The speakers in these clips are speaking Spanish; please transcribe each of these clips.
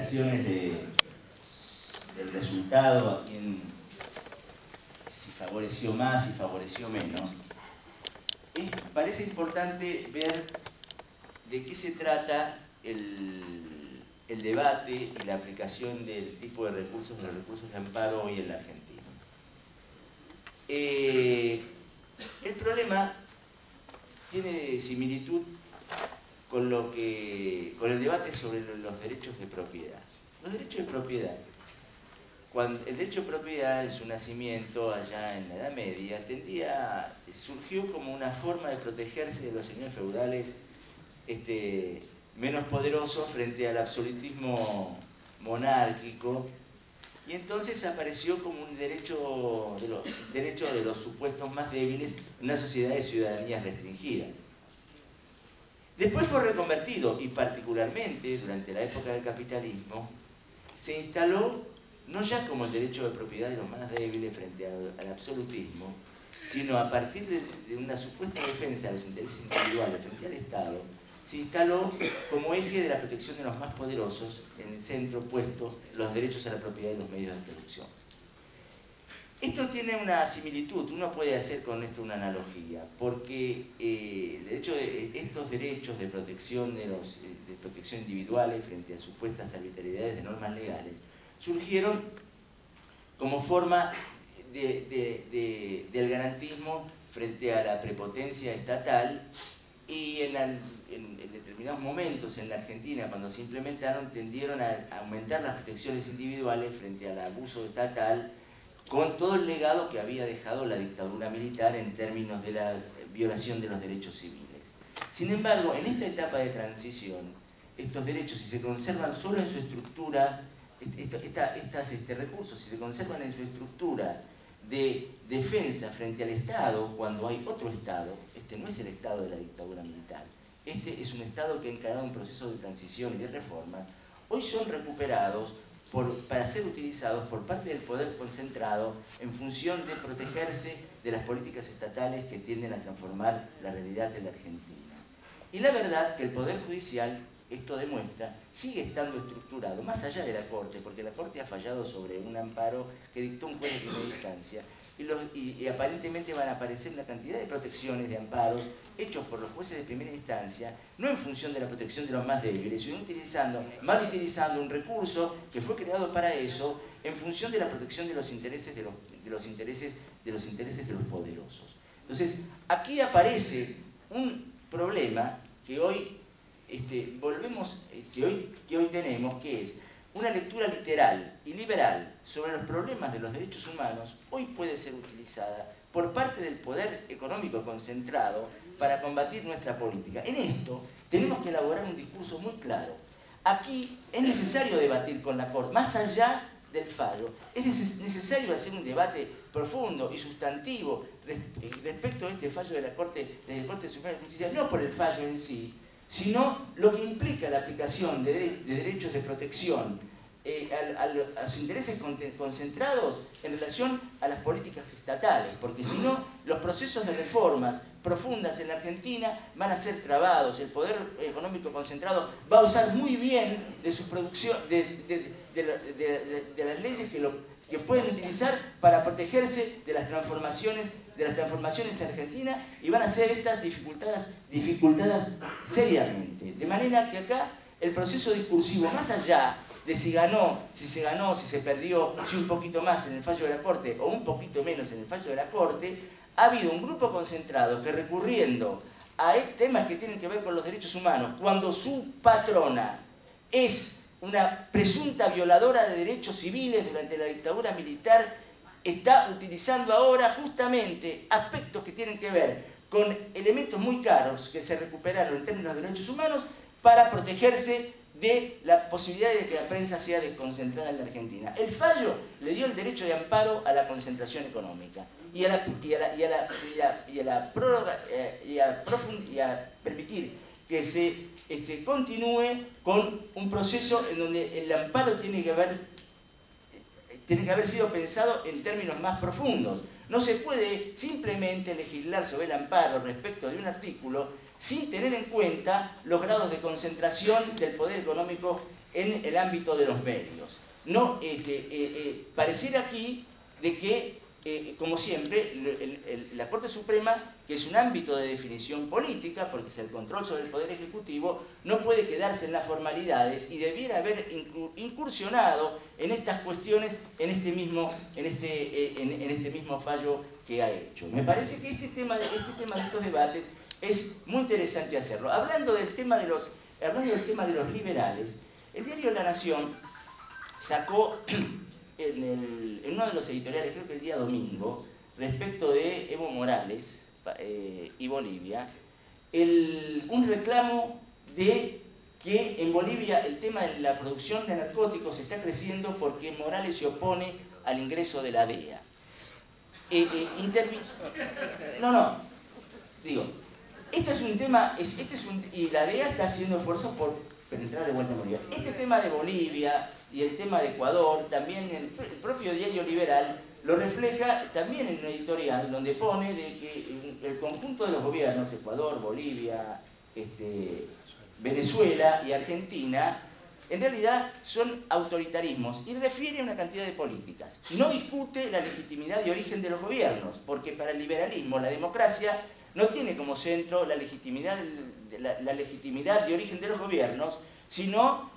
explicaciones del resultado, a quién, si favoreció más, si favoreció menos, parece importante ver de qué se trata el debate y la aplicación del tipo de recursos, los recursos de amparo hoy en la Argentina. El problema tiene similitud con el debate sobre los derechos de propiedad. Los derechos de propiedad. Cuando el derecho de propiedad en su nacimiento allá en la Edad Media surgió como una forma de protegerse de los señores feudales menos poderosos frente al absolutismo monárquico, y entonces apareció como un derecho de los supuestos más débiles en una sociedad de ciudadanías restringidas. Después fue reconvertido, y particularmente durante la época del capitalismo, se instaló no ya como el derecho de propiedad de los más débiles frente al absolutismo, sino a partir de una supuesta defensa de los intereses individuales frente al Estado, se instaló como eje de la protección de los más poderosos, en el centro puesto los derechos a la propiedad y los medios de producción. Esto tiene una similitud, uno puede hacer con esto una analogía, porque de hecho estos derechos de protección individuales frente a supuestas arbitrariedades de normas legales surgieron como forma del garantismo frente a la prepotencia estatal, y en determinados momentos en la Argentina, cuando se implementaron, tendieron a aumentar las protecciones individuales frente al abuso estatal, con todo el legado que había dejado la dictadura militar en términos de la violación de los derechos civiles. Sin embargo, en esta etapa de transición, estos derechos, si se conservan solo en su estructura, estos recursos, si se conservan en su estructura de defensa frente al Estado, cuando hay otro Estado, este no es el Estado de la dictadura militar, este es un Estado que ha encarado un proceso de transición y de reformas, hoy son recuperados para ser utilizados por parte del poder concentrado en función de protegerse de las políticas estatales que tienden a transformar la realidad de la Argentina. Y la verdad que el Poder Judicial, esto demuestra, sigue estando estructurado, más allá de la Corte, porque la Corte ha fallado sobre un amparo que dictó un juez de primera instancia, y aparentemente van a aparecer una cantidad de protecciones, de amparos, hechos por los jueces de primera instancia, no en función de la protección de los más débiles, sino mal utilizando un recurso que fue creado para eso, en función de la protección de los intereses de los poderosos. Entonces, aquí aparece un problema que hoy que hoy tenemos, que es una lectura literal y liberal sobre los problemas de los derechos humanos, hoy puede ser utilizada por parte del poder económico concentrado para combatir nuestra política. En esto tenemos que elaborar un discurso muy claro. Aquí es necesario debatir con la Corte, más allá del fallo. Es necesario hacer un debate profundo y sustantivo respecto a este fallo de la Corte Suprema de Justicia, no por el fallo en sí, sino lo que implica la aplicación de derechos de protección a sus intereses concentrados en relación a las políticas estatales, porque si no, los procesos de reformas profundas en la Argentina van a ser trabados. El poder económico concentrado va a usar muy bien de su producción, de las leyes que pueden utilizar para protegerse de las transformaciones en Argentina, y van a ser estas dificultadas seriamente. De manera que acá el proceso discursivo, más allá de si se perdió, si un poquito más en el fallo de la Corte o un poquito menos en el fallo de la Corte, ha habido un grupo concentrado que, recurriendo a temas que tienen que ver con los derechos humanos, cuando su patrona es una presunta violadora de derechos civiles durante la dictadura militar, está utilizando ahora justamente aspectos que tienen que ver con elementos muy caros que se recuperaron en términos de derechos humanos para protegerse de la posibilidad de que la prensa sea desconcentrada en la Argentina. El fallo le dio el derecho de amparo a la concentración económica y a permitir que se continúe con un proceso en donde el amparo tiene que haber sido pensado en términos más profundos. No se puede simplemente legislar sobre el amparo respecto de un artículo sin tener en cuenta los grados de concentración del poder económico en el ámbito de los medios. No, pareciera aquí de que, como siempre, la Corte Suprema, que es un ámbito de definición política, porque es el control sobre el Poder Ejecutivo, no puede quedarse en las formalidades y debiera haber incursionado en estas cuestiones en este mismo fallo que ha hecho. Me parece que este tema de estos debates es muy interesante hacerlo. Hablando del tema de los liberales, el diario La Nación sacó en uno de los editoriales, creo que el día domingo, respecto de Evo Morales y Bolivia, un reclamo de que en Bolivia el tema de la producción de narcóticos está creciendo porque Morales se opone al ingreso de la DEA. Este es un tema, y la DEA está haciendo esfuerzos por penetrar de vuelta en Bolivia. Este tema de Bolivia y el tema de Ecuador, también el propio diario Liberal lo refleja también en un editorial donde pone de que el conjunto de los gobiernos, Ecuador, Bolivia, Venezuela y Argentina, en realidad son autoritarismos y refiere a una cantidad de políticas. No discute la legitimidad de origen de los gobiernos, porque para el liberalismo la democracia no tiene como centro la legitimidad de origen de los gobiernos, sino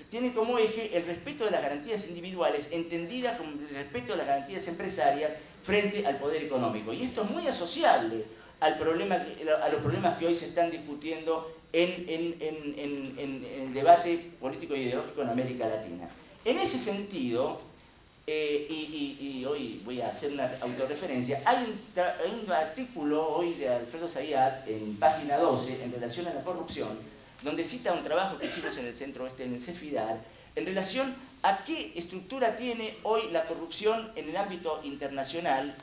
tiene como eje el respeto de las garantías individuales, entendidas como el respeto de las garantías empresarias frente al poder económico. Y esto es muy asociable a los problemas que hoy se están discutiendo en el debate político e ideológico en América Latina. En ese sentido, y hoy voy a hacer una autorreferencia, hay un artículo hoy de Alfredo Zayat en página 12 en relación a la corrupción, donde cita un trabajo que hicimos en el Centro Oeste, en el CEFIDAR, en relación a qué estructura tiene hoy la corrupción en el ámbito internacional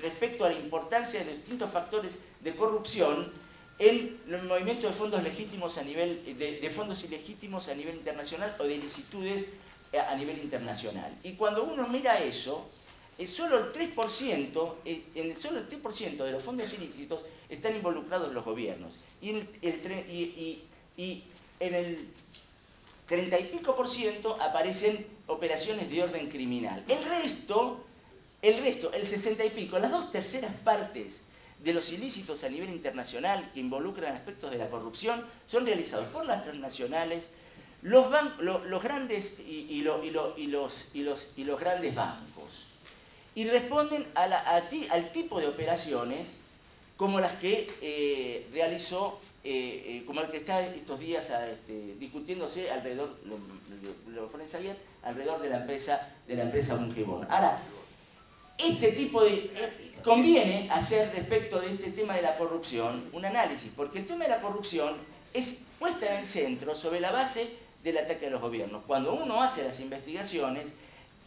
respecto a la importancia de los distintos factores de corrupción en el movimiento de fondos legítimos de fondos ilegítimos a nivel internacional o de ilicitudes a nivel internacional. Y cuando uno mira eso, solo el 3% de los fondos ilícitos están involucrados los gobiernos. Y en el 30 y pico % aparecen operaciones de orden criminal. El resto, el 60 y pico, las 2/3 partes de los ilícitos a nivel internacional que involucran aspectos de la corrupción son realizados por las transnacionales, los grandes y los grandes bancos, y responden al tipo de operaciones como las que realizó, como el que está estos días discutiéndose alrededor, lo ponen a saber, alrededor de la empresa Bungebón. Ahora, conviene hacer respecto de este tema de la corrupción un análisis, porque el tema de la corrupción es puesta en el centro sobre la base del ataque a los gobiernos. Cuando uno hace las investigaciones,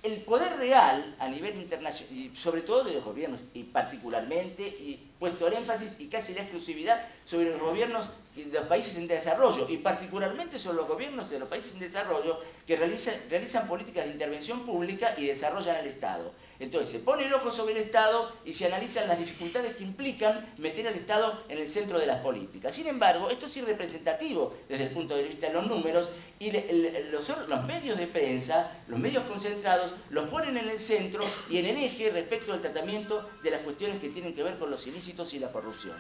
el poder real a nivel internacional, y sobre todo de los gobiernos, y particularmente, y puesto el énfasis y casi la exclusividad sobre los gobiernos de los países en desarrollo, y particularmente sobre los gobiernos de los países en desarrollo que realizan políticas de intervención pública y desarrollan el Estado. Entonces se pone el ojo sobre el Estado y se analizan las dificultades que implican meter al Estado en el centro de las políticas. Sin embargo, esto es irrepresentativo desde el punto de vista de los números, y los medios de prensa, los medios concentrados, los ponen en el centro y en el eje respecto al tratamiento de las cuestiones que tienen que ver con los ilícitos y la corrupción.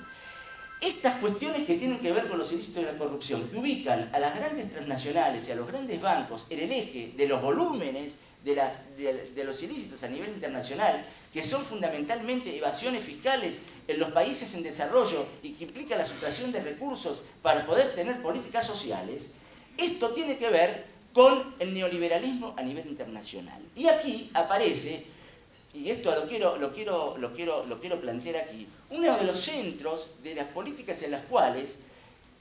Estas cuestiones que tienen que ver con los ilícitos y la corrupción, que ubican a las grandes transnacionales y a los grandes bancos en el eje de los volúmenes de los ilícitos a nivel internacional, que son fundamentalmente evasiones fiscales en los países en desarrollo y que implica la sustracción de recursos para poder tener políticas sociales, esto tiene que ver con el neoliberalismo a nivel internacional. Y aquí aparece, y esto lo quiero plantear aquí, uno de los centros de las políticas en las cuales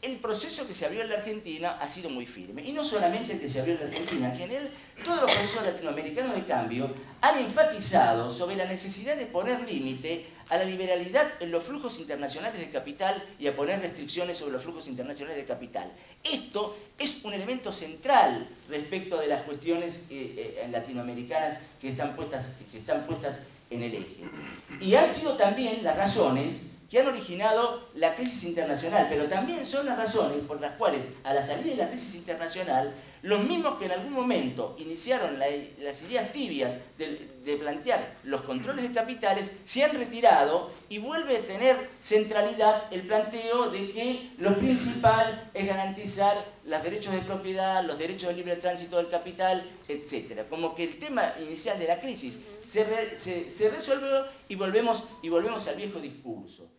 el proceso que se abrió en la Argentina ha sido muy firme. Y no solamente el que se abrió en la Argentina, que en él todos los procesos latinoamericanos de cambio han enfatizado sobre la necesidad de poner límite a la liberalidad en los flujos internacionales de capital y a poner restricciones sobre los flujos internacionales de capital. Esto es un elemento central respecto de las cuestiones latinoamericanas que están puestas en el eje. Y han sido también las razones que han originado la crisis internacional, pero también son las razones por las cuales, a la salida de la crisis internacional, los mismos que en algún momento iniciaron las ideas tibias de plantear los controles de capitales, se han retirado y vuelve a tener centralidad el planteo de que lo principal es garantizar los derechos de propiedad, los derechos de libre tránsito del capital, etc. Como que el tema inicial de la crisis se resuelve y volvemos al viejo discurso.